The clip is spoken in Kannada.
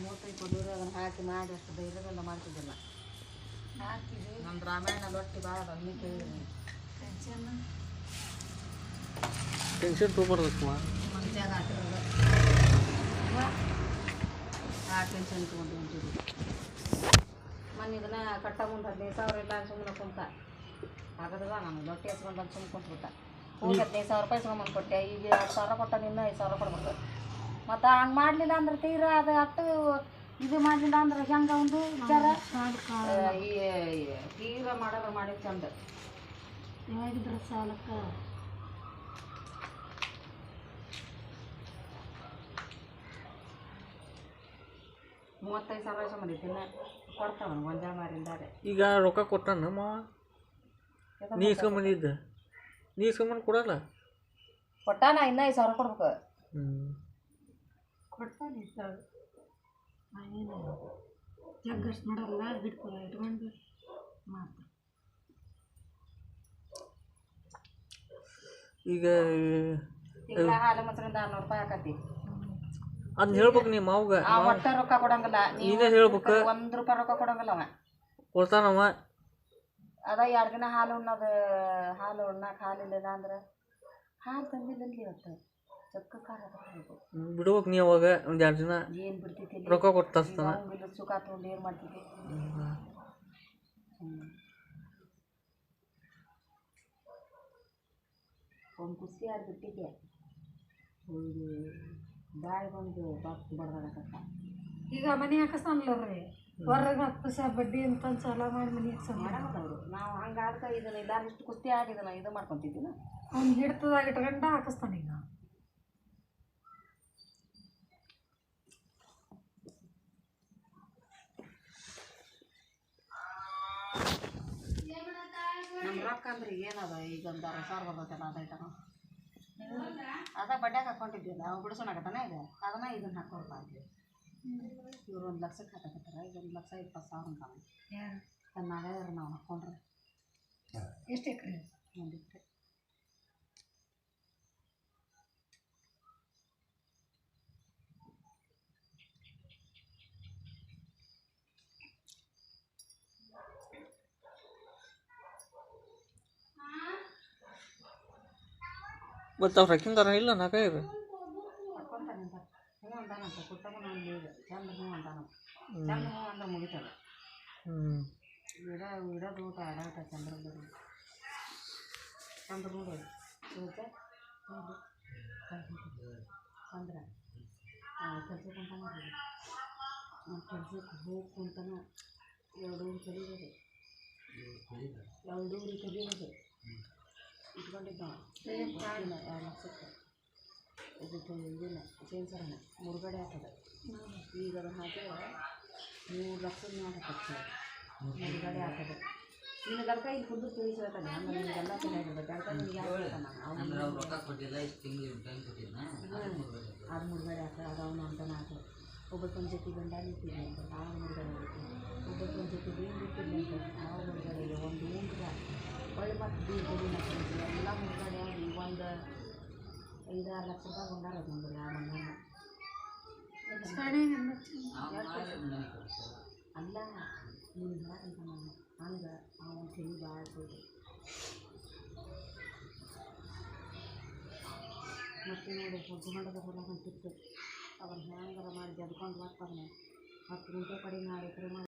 ಮೂಟೆ ಕೊಡೋರು ಅದನ್ನು ಹಾಕಿ ಮಾಡಿ ಅಷ್ಟು ಧೈರ್ಯದಿಂದ ಮಾಡ್ತಿದ್ದಿಲ್ಲ. ಹಾಕಿದ್ವಿ ನಮ್ಮ ರಾಮಾಯಣ ರೊಟ್ಟಿ ಭಾಳ ಅದಾವ. ನೀವು ಕೇಳಿದ್ರಿ ಟೆನ್ಷನ್ ತೊಗೊಬಾರ್ದಕ್ಕಮ್ಮ. ಮಂತ್ಯಾಗ ಹಾಕಿರೋದು ಆ ಟೆನ್ಷನ್ ತೊಗೊಂಡು ಹೊಂಟಿದ್ವಿ. ಮೊನ್ನೆ ಇದನ್ನ ಕಟ್ಟ ಮುಂದೆ 15,000 ಇಲ್ಲ ಸುಮ್ಮನೆ ಕುಂತ ಆಗದಲ್ಲ. ನಾನು ರೊಟ್ಟಿ ಹಚ್ಕೊಂಡು ಬಂದು ಸುಮ್ಮನೆ ಕುಂತ್ಬಿಟ್ಟ. ಹೋಗಿ 15,000 ರೂಪಾಯಿ ಇಸ್ಕೊಂಬಂದು ಕೊಟ್ಟೆ. ಈಗ 2,000 ಕೊಟ್ಟ, ಇನ್ನೂ 5,000 ಕೊಡ್ಬೇಕು. ಮತ್ತು ಹಂಗೆ ಮಾಡಲಿಲ್ಲ ಅಂದ್ರೆ ತೀರಾ ಅದು ಅಟ್ಟು ಇದು ಮಾಡಲಿಲ್ಲ ಅಂದ್ರೆ ಹೆಂಗೆ ಒಂದು ವಿಚಾರ. ಈ ತೀರಾ ಮಾಡೋದು ಮಾಡಿ ಚಂದ ಯಾವಾಗಿದ್ರೆ ಸಾಲಕ್ಕೆ 35,000 ಇಸ್ಕೊಂಬಂದಿತ್ತು. ಕೊಡ್ತಾವ ಗೊಂಜಾಳ ಮಾರಿಂದಾರೆ. ಈಗ ರೊಕ್ಕ ಕೊಟ್ಟಾನ ಮಾವ? ನೀ ಇಸ್ಕೊಂಬಂದಿದ್ದ? ನೀ ಇಸ್ಕೊಂಬಂದು ಕೊಡಲ್ಲ? ಕೊಟ್ಟಾನ, ಇನ್ನೂ 5,000 ಕೊಡ್ಬೇಕು. ಕೊಡ್ತಾನೆ ಸರ್. ಏನು ಜಗ್ಗಷ್ಟು ಮಾಡಲ್ಲ, ಇಟ್ಕೊಂಡು ಮಾಡ್ತಾರೆ. ಈಗ ತಿಂಗಳ ಹಾಲು ಮೊಸರಿಂದ 600 ರೂಪಾಯಿ ಹಾಕತಿ. ಅದನ್ನ ಹೇಳ್ಬೇಕು ನೀ ಮಾವ್ಗ. ಒಟ್ಟ ರೊಕ್ಕ ಕೊಡಂಗಿಲ್ಲ. ನೀನೇ ಹೇಳ್ಬೇಕು. 1 ರೂಪಾಯಿ ರೊಕ್ಕ ಕೊಡಂಗಿಲ್ಲ ಅವ. ಕೊಡ್ತಾನವ. ಅದ 2 ದಿನ ಹಾಲು ಉಣ್ಣೋದು. ಹಾಲು ಉಣ್ಣಾಕ ಹಾಲಿಲ್ಲ ಅಂದ್ರೆ ಹಾಲು ತಂದಿಲ್ಲಲ್ಲಿ ಇವತ್ತು ಚಕ್ಕ ಖಾರ ಬಿಡ್ಬೇಕು ನೀ ಅವಾಗ ಒಂದು 2 ದಿನ. ಏನು ಬಿಡ್ತೈತಿ ರೊಕ್ಕ ಕೊಟ್ಟು ತರಿಸ್ತಾನ. ಸುಖ ತೊಗೊಂಡು ಏನು ಮಾಡ್ತಿದ್ದೆ. ಒಂದು ಕುಸ್ತಿ ಆಡಿ ಬಿಟ್ಟಿದ್ದೆ. ಒಂದು ಬಾಯಿ ಬಂದು ಬಾಕ್ಸ್ ಬಡ್ದಾಡಕತ್ತ. ಈಗ ಮನೆ ಹಾಕಿಸ್ತಾನಲ್ಲ ರೀ, ಹೊರಗೆ 10% ಬಡ್ಡಿ ಅಂತ ಸಾಲ ಮಾಡಿ ಮನೆ ಹಾಕ್ಸೋಣ ಮಾಡಕತ್ತವ್ರು. ನಾವು ಹಂಗೆ ಆಡ್ತಾ ಇದನ್ನ ಎಲ್ಲಾರು ಇಷ್ಟು ಕುಸ್ತಿ ಆಡಿದನ ಇದು ಮಾಡ್ಕೊತಿದ್ದಿಲ್ಲ. ಅವ್ನು ಹಿಡ್ತದಾಗ ಇಟ್ಕೊಂಡು ಹಾಕಿಸ್ತಾನೆ. ಈಗ ನಮ್ಮ ರೊಕ್ಕ ಅಂದ್ರೆ ಏನದ ಈಗ ಒಂದು 60,000 ಬರ್ತೈತಲ್ಲ ಅದೈತನ ಅದ ಬಡ್ಡ್ಯಾಗ ಹಾಕ್ಕೊಂಡಿದ್ದಿಲ್ಲ. ಅವು ಬಿಡಿಸೋಣಾಗತ್ತಾನ ಈಗ ಅದನ್ನ ಇದನ್ನ ಹಾಕೋರ್ಪ ಅಂತೇಳಿ ಇವ್ರು 1 ಲಕ್ಷಕ್ಕೆ ಹಾಕಕತ್ತಾರ. ಈಗ 1,20,000 ಅಂತಾನೆ ಚೆನ್ನಾಗ ನಾವು ಹಾಕ್ಕೊಂಡ್ರೆ. ಎಷ್ಟು ಎಕರೆ? 1 ಎಕರೆ. ಮತ್ತು ಅವ್ರು ಹಾಕಿಂದಾರ ಇಲ್ಲ 4-5? ಹಾಕ್ಕೊಂತಾನೆ ಅಂತ ಹ್ಞೂ ಅಂತಾನಂತ. ಕುಟ್ಟಮನ ಒಂದು ಈಗ ಚಂದ ಹ್ಞೂ ಅಂತಾನಂತ. ಚಂದ ಹ್ಞೂ ಅಂದ್ರೆ ಮುಗಿತದ. ಇಡೋದು ಊಟ ಆಡಾಟ ಚಂದ್ರ ಚಂದ್ರ ನೋಡಿ ಸೋಚ ಅಂದ್ರೆ ಕೆಲ್ಸಕ್ಕೆ ಅಂತಾನೆ ಕೆಲ್ಸಕ್ಕೆ ಹೋಗಿ ಕುಂತಾನ 2 ಊರು ಕಲಿಯೋದು. 2 ಊರು ಕಲಿಯೋದು ಇಟ್ಕೊಂಡಿದ್ದ 2 ಲಕ್ಷಕ್ಕೆ. ಇದಕ್ಕೆ ಇದನ್ನ ಚೇಂಜರನ್ನ ಮುರುಗಡೆ ಆಗ್ತದೆ. ಈಗ ಅದನ್ನು ಹಾಕಿದ್ರೆ 3 ಲಕ್ಷದ ಮೇಲೆ ಖರ್ಚು ಮುರುಗಡೆ ಆಗ್ತದೆ. ನಿನಗಲ್ಕ ಇಲ್ಲಿ ಕುಂದು ತಿಳಿಸಿರ್ತಾನೆ. ಹಂಗೆ ನಿನಗೆಲ್ಲ ಚೆನ್ನಾಗಿರ್ಬೇಕು ಅಂತ ನಿನಗೆ ಯಾರು ಹೇಳ್ತಾನೆ. ಅದು ಮುರುಗಡೆ ಆಗ್ತದೆ. ಅದು ಅವನು ಅಂತಾನೆ ಆಗ್ತದೆ. ಒಬ್ಬಕ್ಕೊಂದು ಜೊತೆ ಗಂಡ ನಿಂತಿದ್ದೆ ಅಂತ ಆ ಮುರುಗಡೆ ಹೋಗ್ತೀನಿ. ಒಬ್ಬಕ್ಕೊಂದು ಜೊತೆ ಬೀಳು ನಿಂತಿದ್ದೆ ಅಂತ ಆ ಮುರುಗಡೆಗೆ. ಒಂದು ಊಟ ಒಳ್ಳೆ ಮತ್ತು ಬೀಳ್ತೀನಿ ಎಲ್ಲ ಮುರುಗಡೆ ಆಗಿ ಒಂದು 5-6 ಲಕ್ಷ ರೂಪಾಯಿ ಬಂಗಾರ ಅದು ಒಂದು ಮಂಗನ ಅಲ್ಲ. ನೀನು ಹೇಳಕ್ಕಂತ ನಾನು ಹಂಗೆ ಅವನ ತಲೆ ಭಾಳ ಕೊಡಿ. ಮತ್ತು ನೋಡಿ ಹೊದ್ದು ಮಾಡೋದು ಹೊಲ ಹೊಂಟಿತ್ತು. ಅವನು ಹ್ಯಾಂಗಾರ ಮಾಡಿ ಜದ್ಕೊಂಡು ಬರ್ತಾನೆ. 10 ಗುಂಟೆ ಕಡಿಮೆ 6 ಎಕರೆ ಮಾಡಿ